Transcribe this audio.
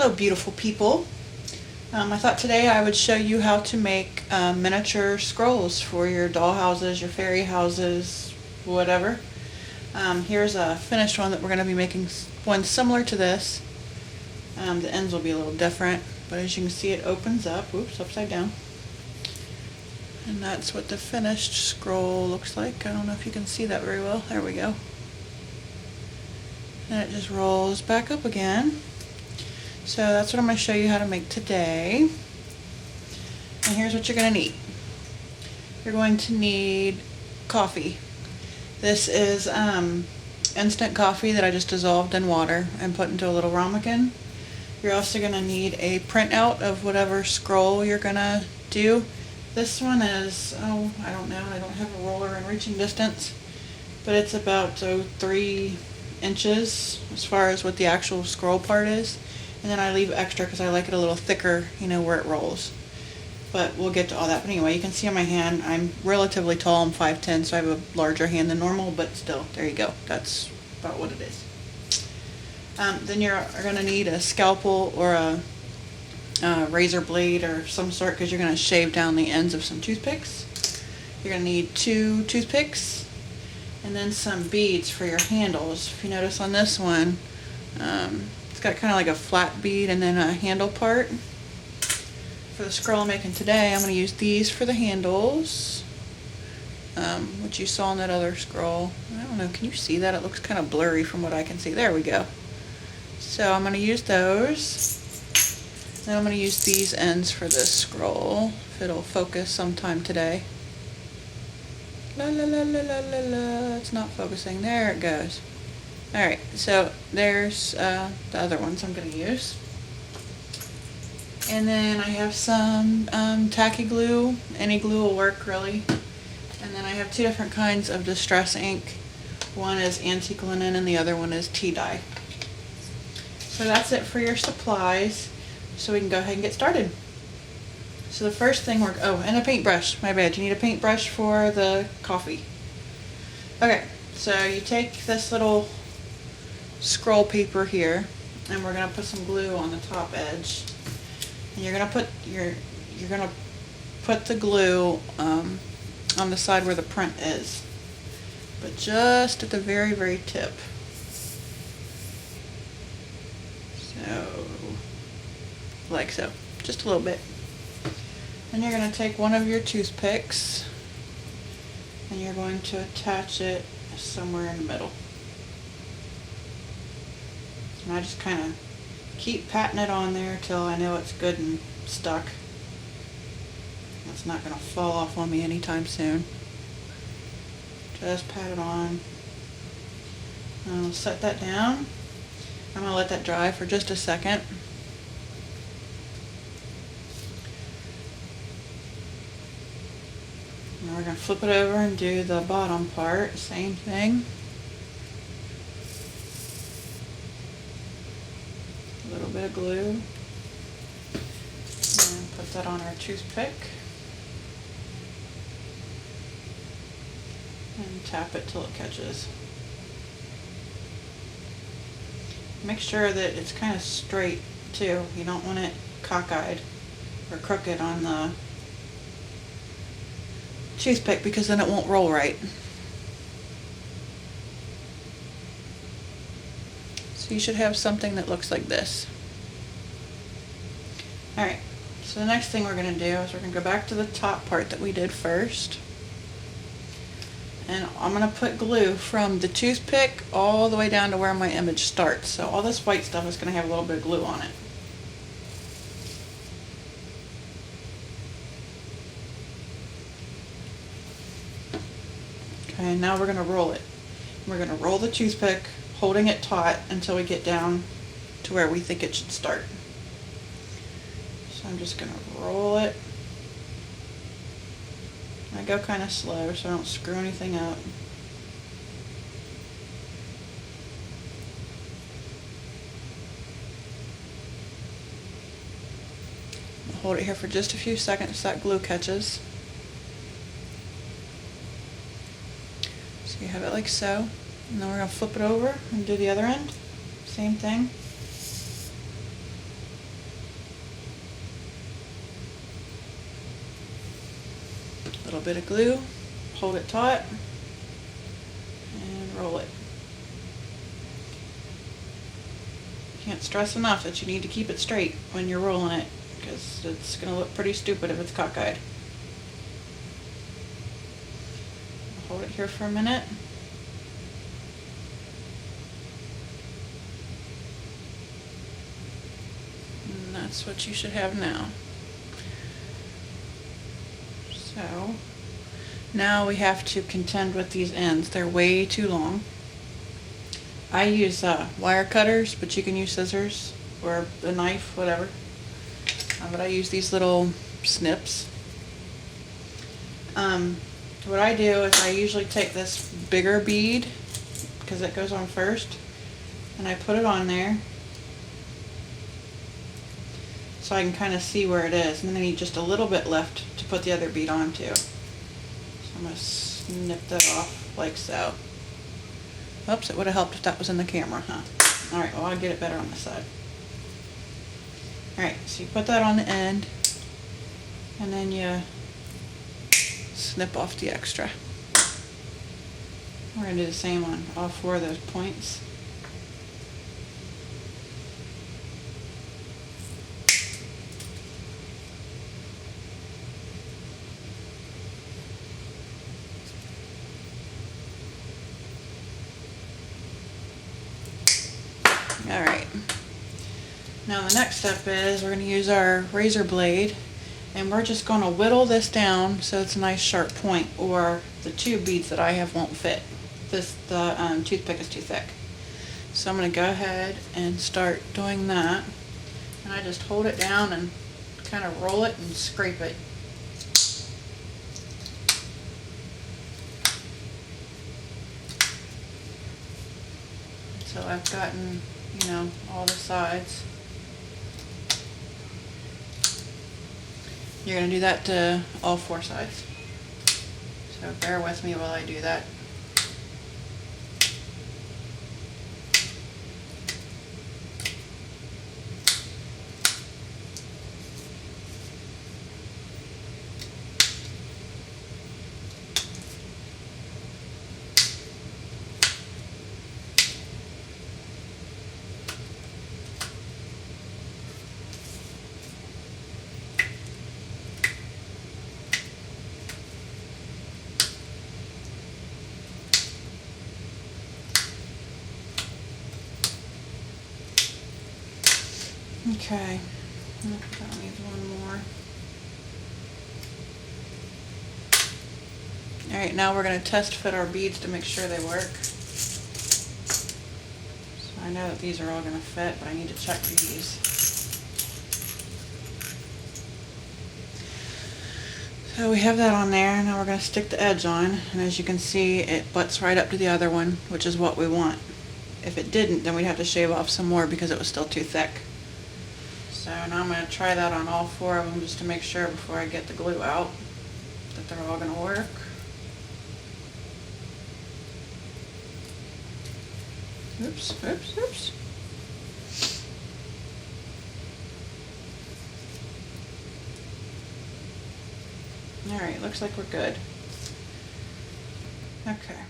Hello beautiful people. I thought today I would show you how to make miniature scrolls for your doll houses, your fairy houses, whatever. Here's a finished one that we're going to be making one similar to this. The ends will be a little different, but as you can see it opens up, oops, upside down. And that's what the finished scroll looks like. I don't know if you can see that very well. There we go. And it just rolls back up again. So that's what I'm going to show you how to make today. And here's what you're going to need. You're going to need coffee. This is instant coffee that I just dissolved in water and put into a little ramekin. You're also going to need a printout of whatever scroll you're going to do. This one is, I don't know, I don't have a roller in reaching distance, but it's about 3 inches as far as what the actual scroll part is. And then I leave extra because I like it a little thicker, you know, where it rolls. But we'll get to all that. But anyway, you can see on my hand, I'm relatively tall. I'm 5'10", so I have a larger hand than normal, but still, there you go. That's about what it is. Then you're going to need a scalpel or a razor blade or some sort because you're going to shave down the ends of some toothpicks. You're going to need 2 toothpicks and then some beads for your handles. If you notice on this one, it's got kind of like a flat bead and then a handle part. For the scroll I'm making today, I'm going to use these for the handles, which you saw in that other scroll. I don't know, can you see that? It looks kind of blurry from what I can see. There we go. So I'm going to use those. Then I'm going to use these ends for this scroll, if it'll focus sometime today. La la la la la la la, it's not focusing. There it goes. Alright, so there's the other ones I'm going to use. And then I have some tacky glue. Any glue will work, really. And then I have 2 different kinds of distress ink. One is antique linen and the other one is tea dye. So that's it for your supplies. So we can go ahead and get started. So the first thing and a paintbrush. My bad, you need a paintbrush for the coffee. Okay, so you take this little scroll paper here, and we're going to put some glue on the top edge. And you're going to put the glue on the side where the print is, but just at the very, very tip. So, like so, just a little bit. Then you're going to take one of your toothpicks and you're going to attach it somewhere in the middle. And I just kind of keep patting it on there till I know it's good and stuck. It's not going to fall off on me anytime soon. Just pat it on. I'll set that down. I'm going to let that dry for just a second. Now we're going to flip it over and do the bottom part. Same thing. A little bit of glue. And put that on our toothpick. And tap it till it catches. Make sure that it's kind of straight too. You don't want it cockeyed or crooked on the toothpick because then it won't roll right. So you should have something that looks like this. Alright, so the next thing we're going to do is we're going to go back to the top part that we did first. And I'm going to put glue from the toothpick all the way down to where my image starts. So all this white stuff is going to have a little bit of glue on it. Okay, now we're going to roll it. We're going to roll the toothpick, holding it taut until we get down to where we think it should start. So I'm just going to roll it. I go kind of slow so I don't screw anything up. I'll hold it here for just a few seconds so that glue catches. So you have it like so. And then we're going to flip it over and do the other end. Same thing. little bit of glue, hold it taut, and roll it. Can't stress enough that you need to keep it straight when you're rolling it, because it's going to look pretty stupid if it's cockeyed. Hold it here for a minute. And that's what you should have now. So now we have to contend with these ends. They're way too long. I use wire cutters, but you can use scissors or a knife, whatever. But I use these little snips. What I do is I usually take this bigger bead, because it goes on first, and I put it on there so I can kind of see where it is, and then I need just a little bit left to put the other bead onto. So I'm going to snip that off like so. Oops, it would have helped if that was in the camera, huh? Alright, well, I'll get it better on this side. Alright, so you put that on the end, and then you snip off the extra. We're going to do the same on all 4 of those points. Alright, now the next step is we're going to use our razor blade, and we're just going to whittle this down so it's a nice sharp point, or the 2 beads that I have won't fit. The toothpick is too thick. So I'm going to go ahead and start doing that, and I just hold it down and kind of roll it and scrape it. So I've gotten, all the sides. You're going to do that to all 4 sides. So bear with me while I do that. Okay, that needs one more. Alright, now we're going to test fit our beads to make sure they work. So I know that these are all going to fit, but I need to check these. So we have that on there. Now we're going to stick the edge on, and as you can see, it butts right up to the other one, which is what we want. If it didn't, then we'd have to shave off some more because it was still too thick. So now I'm going to try that on all 4 of them just to make sure before I get the glue out that they're all going to work. Oops, oops, oops. Alright, looks like we're good. Okay.